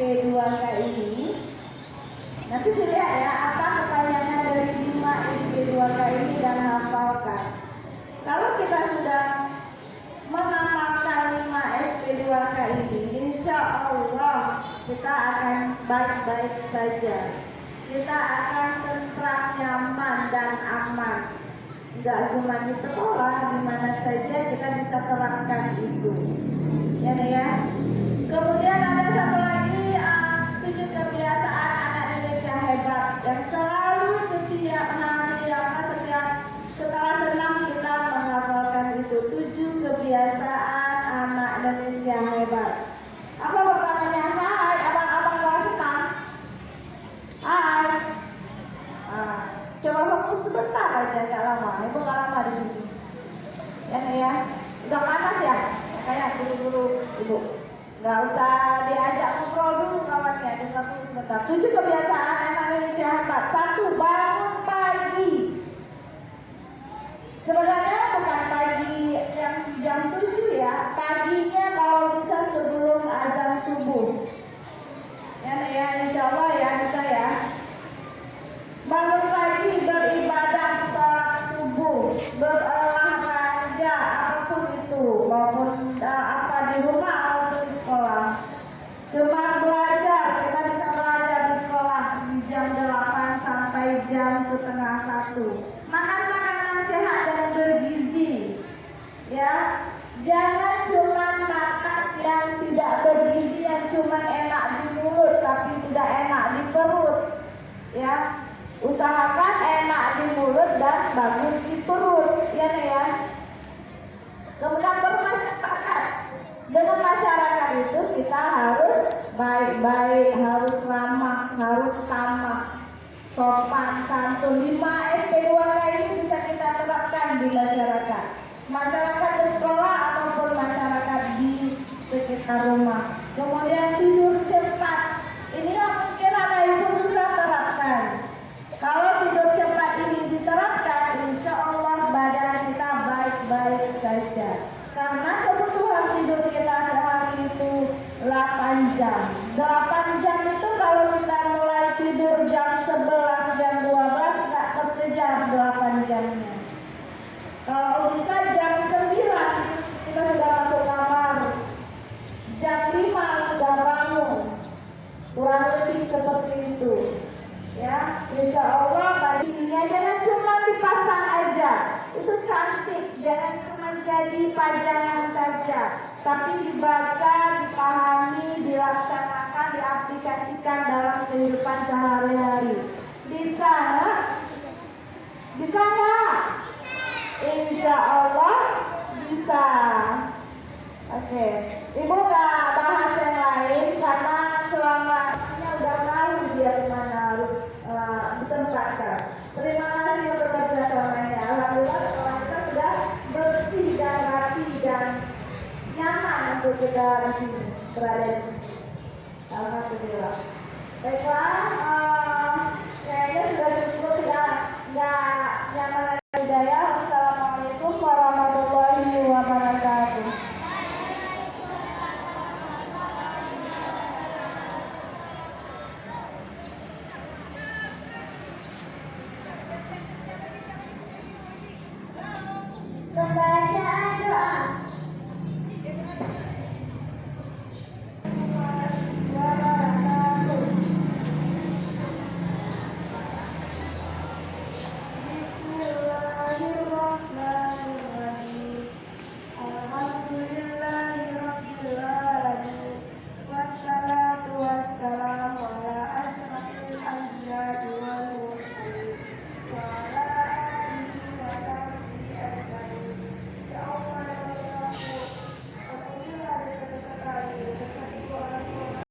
SP2K ini. Nanti dilihat ya apa pertanyaannya dari 5 SP2K ini dan hafalkan. Kalau kita sudah mengamalkan 5 SP2K ini, insya Allah kita akan baik-baik saja. Kita akan tentram, nyaman dan aman. Enggak cuma di sekolah, di mana saja kita bisa terapkan itu. Ya. Kemudian ada satu lagi 7 kebiasaan anak Indonesia hebat yang selalu setiap hari setelah senang kita menghafalkan itu 7 kebiasaan anak Indonesia hebat. Apa pertamanya? Hai, abang-abang kelas senang. Hai. Coba fokus sebentar aja, nggak lama. Ibu nggak lama di sini. Ya. Udah panas ya? Kayak dulu ibu. Nggak usah diajak ngobrol dulu kawannya. Dengar dulu sebentar. 7 kebiasaan anak Indonesia hebat. 1. Bangun pagi. Sebenarnya bukan pagi yang jam 7 ya. Paginya kalau bisa sebelum azan subuh. Ya, insya Allah ya bisa ya. Bangun pagi, beribadah salat subuh, berolahraga apapun itu, maupun apa di rumah atau di sekolah. Cuma belajar, kita bisa belajar di sekolah di jam 8 sampai jam setengah 1. Makan makanan sehat dan bergizi, ya. Jangan cuma makan yang tidak bergizi, yang cuma enak di mulut tapi tidak enak di perut, ya. Usahakan enak di mulut dan bagus di perut, ya. Kemudian bermasyarakat. Dengan masyarakat itu kita harus baik-baik, harus ramah, harus tamak, sopan, santun. 5 SP2K ini bisa kita terapkan di masyarakat. Masyarakat di sekolah ataupun masyarakat di sekitar rumah. Kemudian tidur cepat. Ini yang mungkin ada ibu susah terapkan. Kalau tidur cepat ini diterapkan, insya Allah badan kita baik-baik saja. Karena kebutuhan tidur kita sehari itu 8 jam. 8 jam itu kalau kita mulai tidur jam 11, jam 12, nggak terkejar 8 jamnya. Kalau bisa jam 9, kita sudah masuk kamar. Jam 5 sudah bangun. Kurang lebih seperti itu. Ya, insya Allah bajunya jangan cuma dipasang aja, itu cantik, jangan cuma jadi pajangan saja, tapi dibaca, dipahami, dilaksanakan, diaplikasikan dalam kehidupan sehari-hari. Bisa nggak? Insya Allah bisa. Oke, ibu nggak bahas yang lain karena selama udah tahu dia gimana harus ditempatkan. Terima kasih untuk kerjasamanya. Alhamdulillah sekolah kita sudah bersih dan rapi dan nyaman untuk kita di sini berada di sini. Alhamdulillah. Baiklah, kayaknya sudah cukup, sudah nggak nyaman lagi. Assalamualaikum warahmatullahi wabarakatuh.